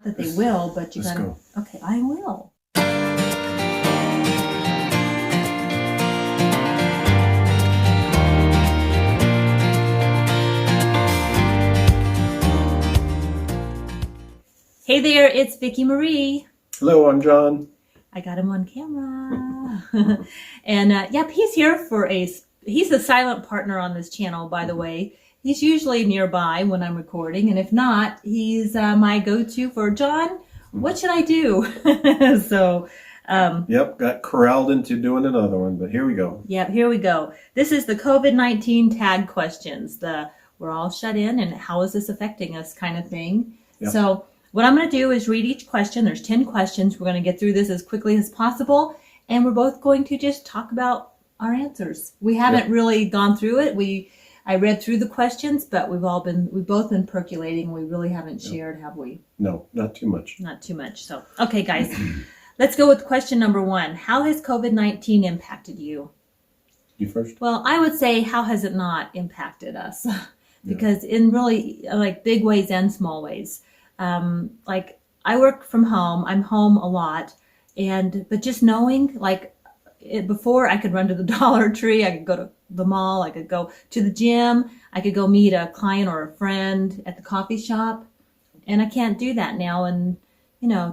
that they will, but you Let's gotta. go. Okay, I will. Hey there, it's Vicki Marie. Hello, I'm John. I got him on camera. And yep, he's here for he's the silent partner on this channel, by the way. He's usually nearby when I'm recording, and if not, he's my go-to for John. What should I do? So, Yep, got corralled into doing another one, but here we go. yep, here we go. This is the COVID-19 tag questions. We're all shut in, and how is this affecting us kind of thing. Yep. So what I'm going to do is read each question. There's 10 questions. We're going to get through this as quickly as possible, and we're both going to just talk about our answers. We haven't really gone through it. I read through the questions, but we've both been percolating. We really haven't shared, have we? No, not too much. Not too much. So, okay, guys, let's go with question number 1. How has COVID-19 impacted you? You first? Well, I would say, how has it not impacted us? Because in really like big ways and small ways. Like I work from home. I'm home a lot, but just knowing before I could run to the Dollar Tree, I could go to the mall, I could go to the gym, I could go meet a client or a friend at the coffee shop, and I can't do that now. And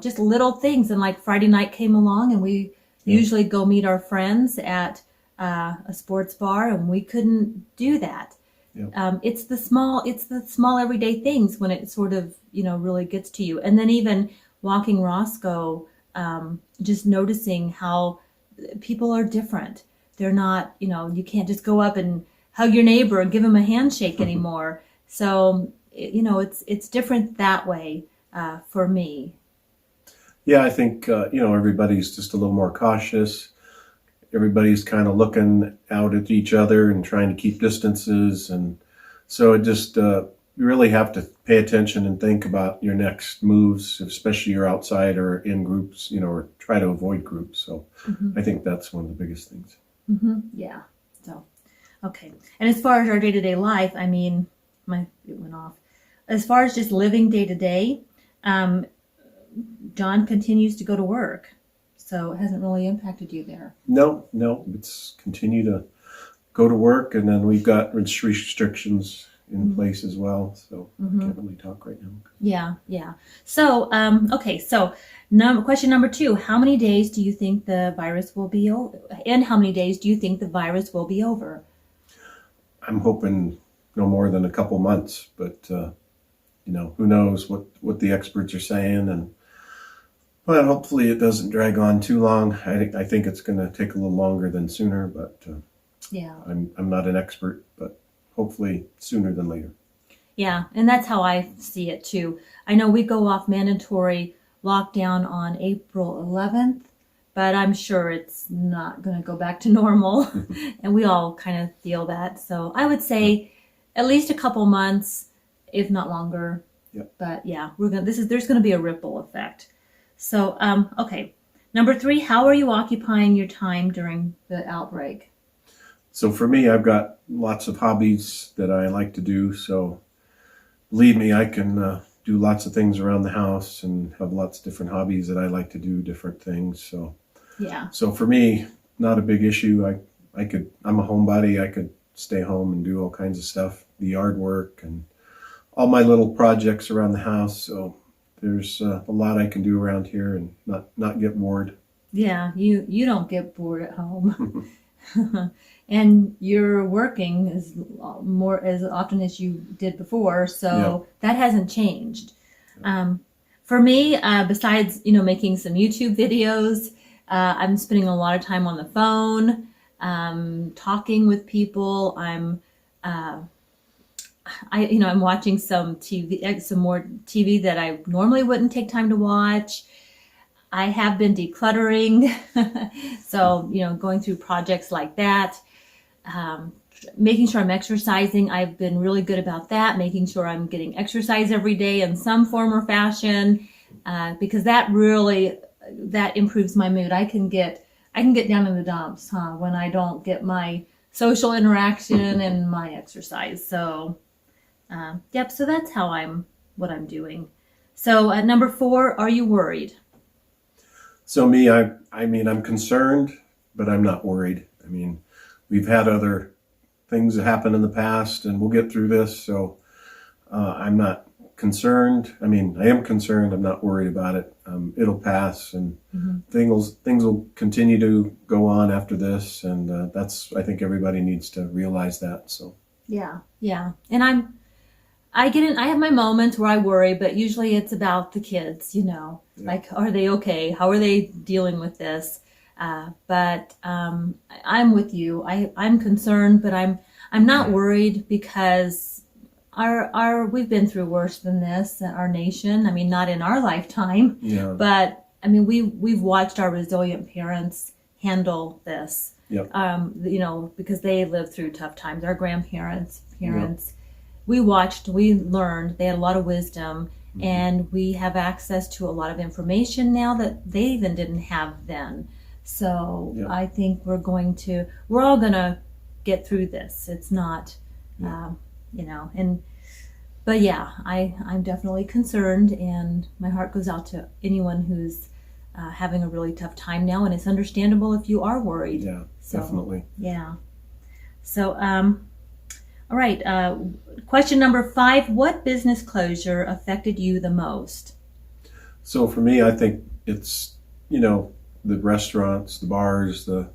just little things. And like Friday night came along, and we usually go meet our friends at a sports bar, and we couldn't do that. It's the small everyday things when it sort of really gets to you. And then even walking Roscoe, just noticing how people are different. They're not, you can't just go up and hug your neighbor and give him a handshake anymore. So it's different that way for me. Yeah, I think everybody's just a little more cautious. Everybody's kind of looking out at each other and trying to keep distances, and so it just you really have to pay attention and think about your next moves, especially you're outside or in groups, or try to avoid groups. So I think that's one of the biggest things. Yeah. So, okay. And as far as our day-to-day life, I mean, it went off. As far as just living day to day, John continues to go to work. So it hasn't really impacted you there. No, it's continue to go to work, and then we've got restrictions in place as well. So I can't really talk right now. Yeah. So, okay. So question number 2, how many days do you think the virus will be over? And how many days do you think the virus will be over? I'm hoping no more than a couple months, but who knows what the experts are saying, but hopefully it doesn't drag on too long. I think it's going to take a little longer than sooner, but I'm not an expert, but hopefully sooner than later. Yeah, and that's how I see it too. I know we go off mandatory lockdown on April 11th, but I'm sure it's not going to go back to normal, and we all kind of feel that. So I would say at least a couple months, if not longer. Yep. But yeah, there's going to be a ripple effect. So, okay. Number 3, how are you occupying your time during the outbreak? So for me, I've got lots of hobbies that I like to do. So believe me, I can do lots of things around the house and have lots of different hobbies that I like to do, different things. So yeah. So for me, not a big issue. I'm a homebody. I could stay home and do all kinds of stuff, the yard work and all my little projects around the house. So there's a lot I can do around here and not get bored. Yeah, you don't get bored at home. And you're working as often as you did before, so that hasn't changed. For me, besides making some YouTube videos, I'm spending a lot of time on the phone, talking with people. I'm watching some more TV that I normally wouldn't take time to watch. I have been decluttering, so going through projects like that. Making sure I'm exercising. I've been really good about that, making sure I'm getting exercise every day in some form or fashion, because that improves my mood. I can get down in the dumps, when I don't get my social interaction and my exercise. So, so that's what I'm doing. So at number 4, are you worried? So me, I mean, I'm concerned, but I'm not worried. I mean, we've had other things that happened in the past, and we'll get through this. So I'm not concerned. I mean, I am concerned. I'm not worried about it. It'll pass, and things will continue to go on after this. And that's, I think everybody needs to realize that. So Yeah, yeah. And I have my moments where I worry, but usually it's about the kids, like, are they okay? How are they dealing with this? But I'm with you. I'm concerned, but I'm not worried because we've been through worse than this, our nation. I mean, not in our lifetime, yeah, but I mean, we've watched our resilient parents handle this. Yep. Because they lived through tough times. Our grandparents, parents, we learned. They had a lot of wisdom, and we have access to a lot of information now that they even didn't have then. So I think we're all gonna get through this. It's not, but yeah, I'm definitely concerned, and my heart goes out to anyone who's having a really tough time now, and it's understandable if you are worried. Yeah, so, definitely. Yeah. So, all right. Question number 5, what business closure affected you the most? So for me, I think it's, the restaurants, the bars, the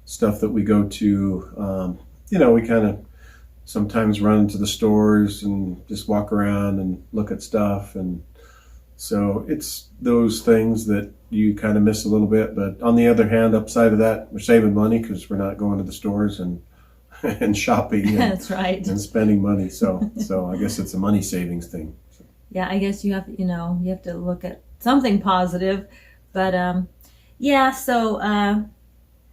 stuff that we go to. We kind of sometimes run to the stores and just walk around and look at stuff. And so it's those things that you kind of miss a little bit. But on the other hand, upside of that, we're saving money because we're not going to the stores and shopping and, That's right. and spending money. So I guess it's a money savings thing. So. Yeah, I guess you have to look at something positive. But so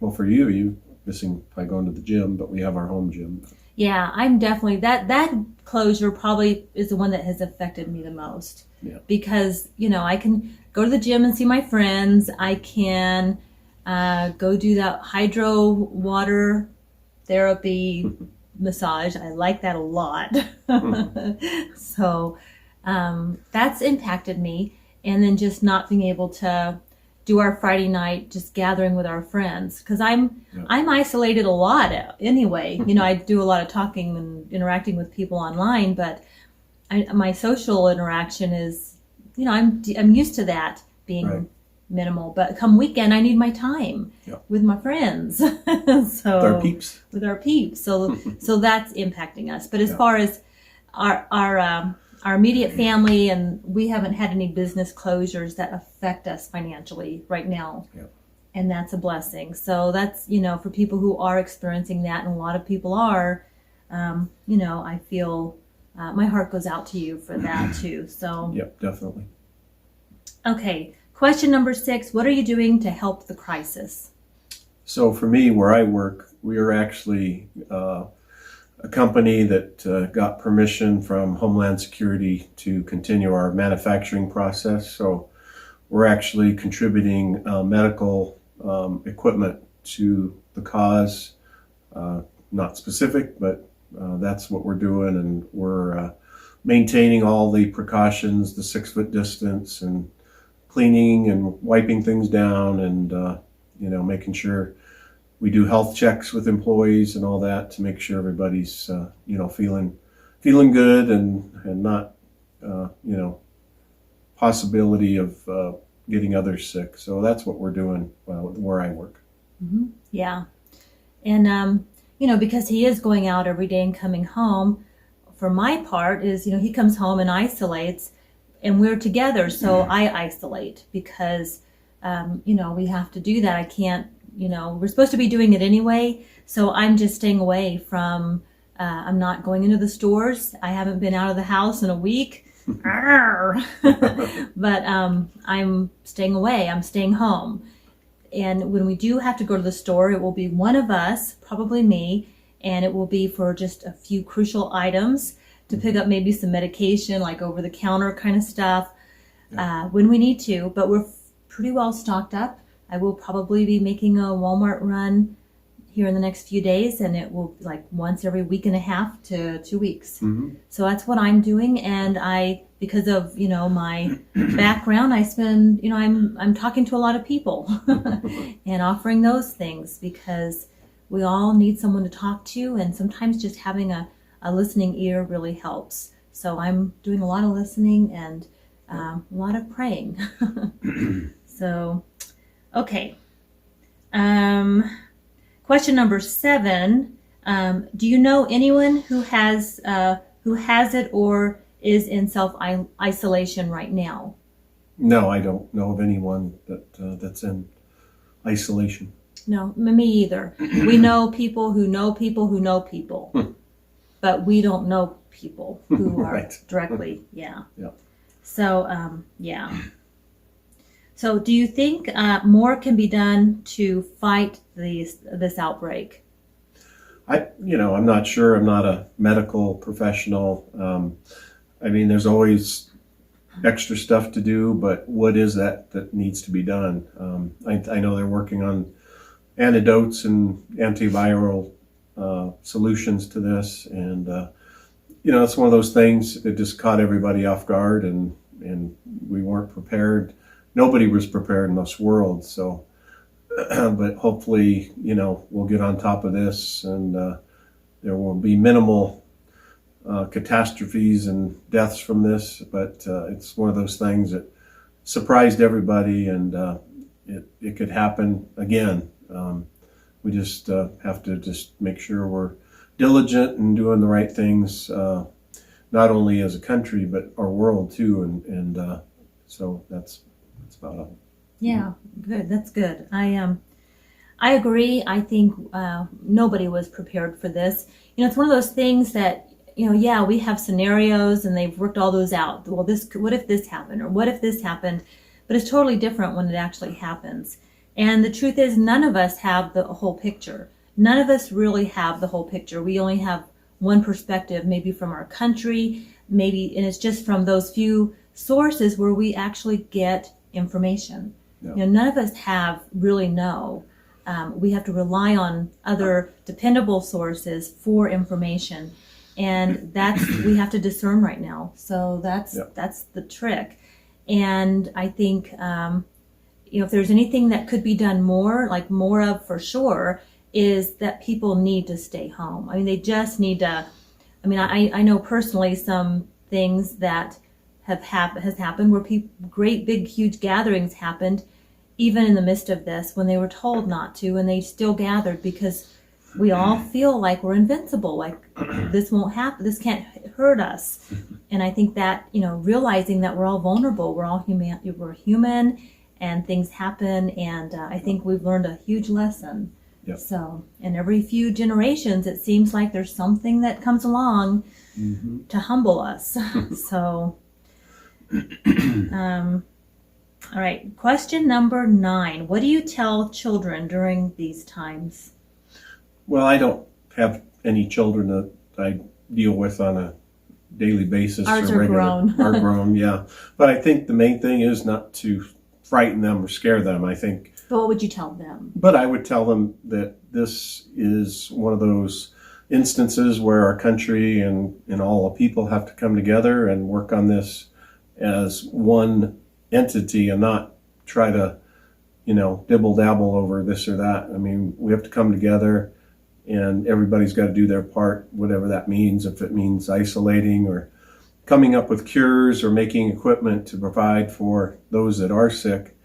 well, for you missing by going to the gym, but we have our home gym. Yeah, I'm definitely that closure probably is the one that has affected me the most. Yeah. Because I can go to the gym and see my friends. I can go do that hydro water therapy massage. I like that a lot. So that's impacted me. And then just not being able to do our Friday night, just gathering with our friends. Because I'm isolated a lot anyway. I do a lot of talking and interacting with people online, but my social interaction is, I'm used to that being minimal. But come weekend, I need my time with my friends. So with our peeps. With our peeps. So that's impacting us. But as far as our immediate family, and we haven't had any business closures that affect us financially right now. Yep. And that's a blessing. So that's, for people who are experiencing that, and a lot of people are, I feel my heart goes out to you for that too. So. Yep, definitely. Okay. Question number 6, what are you doing to help the crisis? So for me, where I work, we are actually a company that got permission from Homeland Security to continue our manufacturing process. So we're actually contributing medical equipment to the cause, not specific, but that's what we're doing. And we're maintaining all the precautions, the 6-foot distance, and cleaning and wiping things down, and making sure we do health checks with employees and all that to make sure everybody's feeling good and not possibility of getting others sick. So that's what we're doing where I work. Mm-hmm. Yeah, and because he is going out every day and coming home. For my part, is he comes home and isolates. And we're together, so I isolate because, we have to do that. I can't, we're supposed to be doing it anyway. So I'm just staying away from, I'm not going into the stores. I haven't been out of the house in a week. But I'm staying away. I'm staying home. And when we do have to go to the store, it will be one of us, probably me, and it will be for just a few crucial items to pick up maybe some medication, like over-the-counter kind of stuff, when we need to. But we're pretty well stocked up. I will probably be making a Walmart run here in the next few days, and it will be like once every week and a half to 2 weeks. Mm-hmm. So that's what I'm doing, and I because of, my background, I spend, I'm talking to a lot of people and offering those things because we all need someone to talk to, and sometimes just having a listening ear really helps. So I'm doing a lot of listening and a lot of praying. So, okay. Question number 7. Do you know anyone who has it or is in self-isolation right now? No, I don't know of anyone that's in isolation. No, me either. We know people who know people who know people, but we don't know people who are Right. directly, yeah. Yeah. So, yeah. So, do you think more can be done to fight this outbreak? I'm not sure. I'm not a medical professional. I mean, there's always extra stuff to do, but what is that needs to be done? I know they're working on antidotes and antiviral solutions to this, and it's one of those things that just caught everybody off guard, and we weren't prepared. Nobody was prepared in this world, so but hopefully we'll get on top of this, and there will be minimal catastrophes and deaths from this, but it's one of those things that surprised everybody, and it could happen again. We just have to just make sure we're diligent and doing the right things, not only as a country but our world too, and so that's about it. Yeah, good. That's good. I agree. I think nobody was prepared for this. It's one of those things that yeah, we have scenarios and they've worked all those out. Well, what if this happened, or what if this happened? But it's totally different when it actually happens. And the truth is, none of us have the whole picture. None of us really have the whole picture. We only have one perspective, maybe from our country, and it's just from those few sources where we actually get information. Yeah. None of us really know. We have to rely on other dependable sources for information, and we have to discern right now. So that's the trick. And I think if there's anything that could be done more of for sure, is that people need to stay home. I mean, they just need to. I mean, I know personally some things that has happened where great big huge gatherings happened even in the midst of this, when they were told not to, and they still gathered because we all feel like we're invincible, like this won't happen, this can't hurt us. And I think that, realizing that we're all vulnerable, we're human, and things happen, and I think we've learned a huge lesson. Yep. So, and every few generations, it seems like there's something that comes along to humble us. So, all right, question number 9. What do you tell children during these times? Well, I don't have any children that I deal with on a daily basis. Ours are grown. Are grown, yeah. But I think the main thing is not to frighten them or scare them, I think. But what would you tell them? But I would tell them that this is one of those instances where our country and all the people have to come together and work on this as one entity and not try to, dibble dabble over this or that. I mean, we have to come together, and everybody's got to do their part, whatever that means, if it means isolating or coming up with cures or making equipment to provide for those that are sick.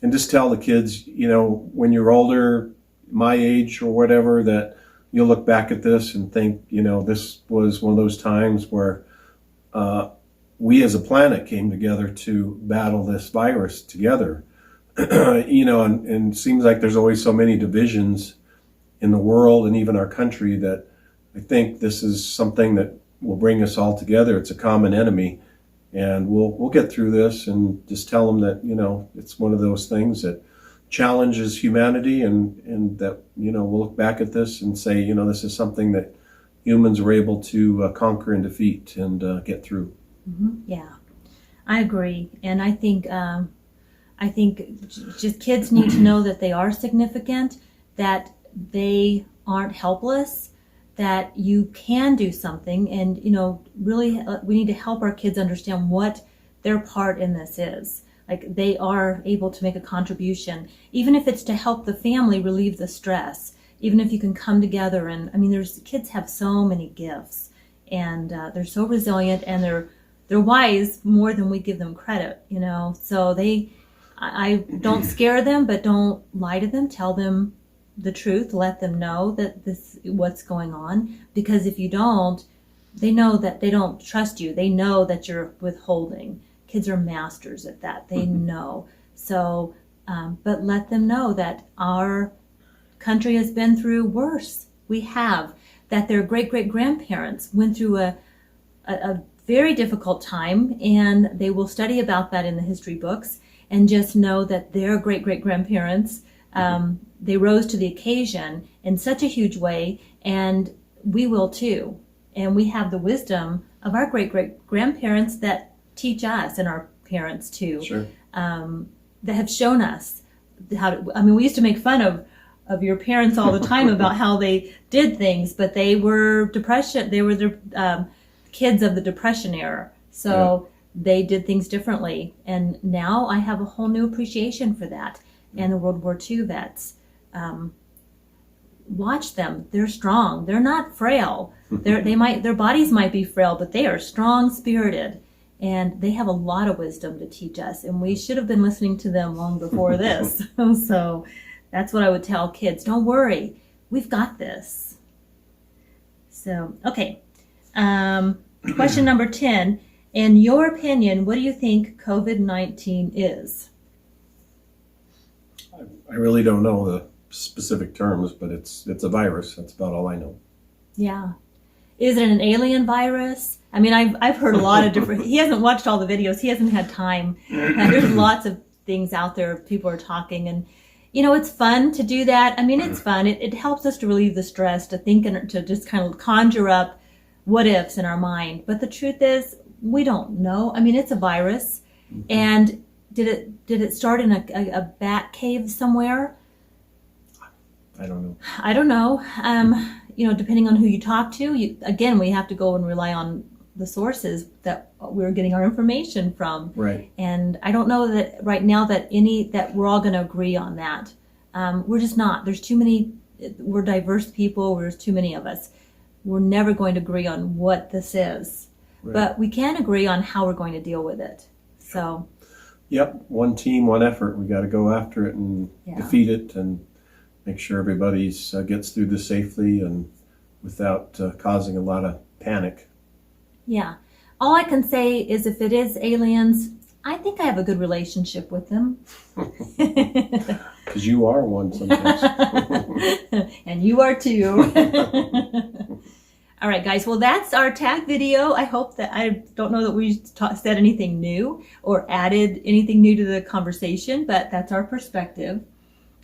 And just tell the kids, when you're older, my age or whatever, that you'll look back at this and think, this was one of those times where we as a planet came together to battle this virus together. And it seems like there's always so many divisions in the world and even our country that I think this is something that will bring us all together. It's a common enemy, and we'll get through this, and just tell them that, it's one of those things that challenges humanity, and that, we'll look back at this and say, this is something that humans were able to conquer and defeat and get through. Yeah, I agree. And I think just kids need to know that they are significant, that they aren't helpless, that you can do something, and really we need to help our kids understand what their part in this is. Like, they are able to make a contribution, even if it's to help the family relieve the stress, even if you can come together. And there's kids have so many gifts, and they're so resilient, and they're wise more than we give them credit, so I don't scare them, but don't lie to them. Tell them the truth. Let them know that this what's going on, because if you don't, they know that they don't trust you. They know that you're withholding. Kids are masters at that. They know. So, but let them know that our country has been through worse. We have. That their great-great-grandparents went through a very difficult time, and they will study about that in the history books, and just know that their great-great-grandparents, they rose to the occasion in such a huge way, and we will too. And we have the wisdom of our great-great-grandparents that teach us, and our parents too, Sure. That have shown us how to, we used to make fun of your parents all the time about how they did things, but they were the kids of the Depression era. So they did things differently. And now I have a whole new appreciation for that. And the World War II vets. Watch them. They're strong. They're not frail. Their bodies might be frail, but they are strong-spirited. And they have a lot of wisdom to teach us. And we should have been listening to them long before this. So that's what I would tell kids. Don't worry. We've got this. So, okay. Question number 10. In your opinion, what do you think COVID-19 is? I really don't know the specific terms, but it's a virus. That's about all I know. Yeah. Is it an alien virus? I've heard a lot of different. He hasn't watched all the videos. He hasn't had time. There's lots of things out there. People are talking, and it's fun to do that. It's fun. It helps us to relieve the stress, to think, and to just kind of conjure up what ifs in our mind. But the truth is, we don't know. It's a virus, and did it start in a bat cave somewhere? I don't know. I don't know. Depending on who you talk to, we have to go and rely on the sources that we're getting our information from. Right. And I don't know that right now that we're all going to agree on that. We're just not. There's too many. We're diverse people. There's too many of us. We're never going to agree on what this is. Right. But we can agree on how we're going to deal with it. So. Yep. One team, one effort. We got to go after it and defeat it, and make sure everybody gets through this safely and without causing a lot of panic. Yeah. All I can say is, if it is aliens, I think I have a good relationship with them. Because you are one sometimes. And you are too. All right, guys. Well, that's our tag video. I hope that, I don't know that we said anything new or added anything new to the conversation, but that's our perspective.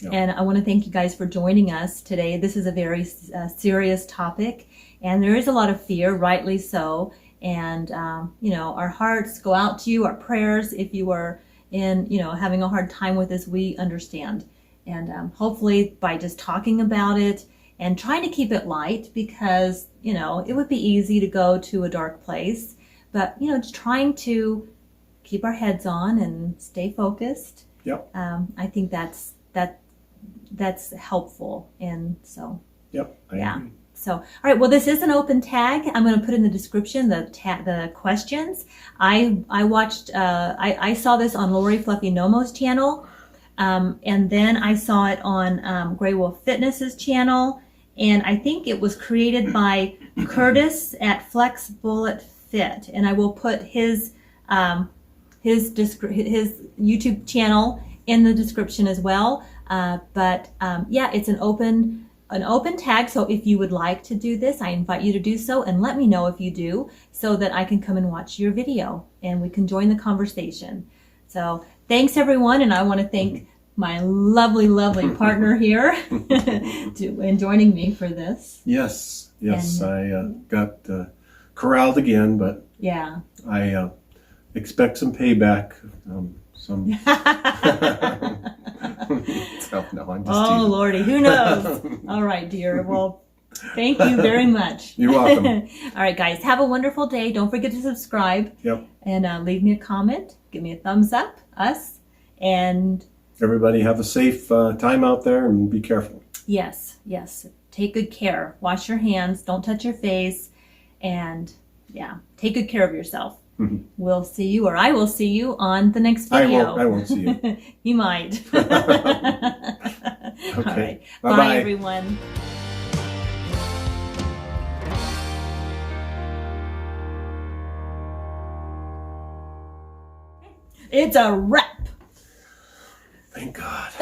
Yep. And I want to thank you guys for joining us today. This is a very serious topic, and there is a lot of fear, rightly so. And, our hearts go out to you, our prayers. If you are having a hard time with this, we understand. And hopefully by just talking about it and trying to keep it light, because, it would be easy to go to a dark place, but, just trying to keep our heads on and stay focused. Yep. I think that's helpful. And so, yep, I agree. So, all right. Well, this is an open tag. I'm going to put in the description the questions. I watched. I saw this on Lori Fluffy Nomo's channel, and then I saw it on Grey Wolf Fitness's channel, and I think it was created by Curtis at Flex Bullet Fit, and I will put his YouTube channel in the description as well. It's an open tag, so if you would like to do this, I invite you to do so, and let me know if you do, so that I can come and watch your video and we can join the conversation. So thanks everyone, and I want to thank my lovely partner here in joining me for this. Yes, I got corralled again, but yeah, I expect some payback. So, no, I'm just oh teasing. Lordy, who knows? All right, dear. Well, Thank you very much. You're welcome. All right, guys, have a wonderful day. Don't forget to subscribe. Yep. And leave me a comment. Give me a thumbs up, us. And everybody have a safe time out there and be careful. yes, take good care. Wash your hands. Don't touch your face. And yeah, take good care of yourself. Mm-hmm. We'll see you, or I will see you on the next video. I won't see you. You might. Okay. All right. Bye-bye. Bye, everyone. It's a wrap. Thank God.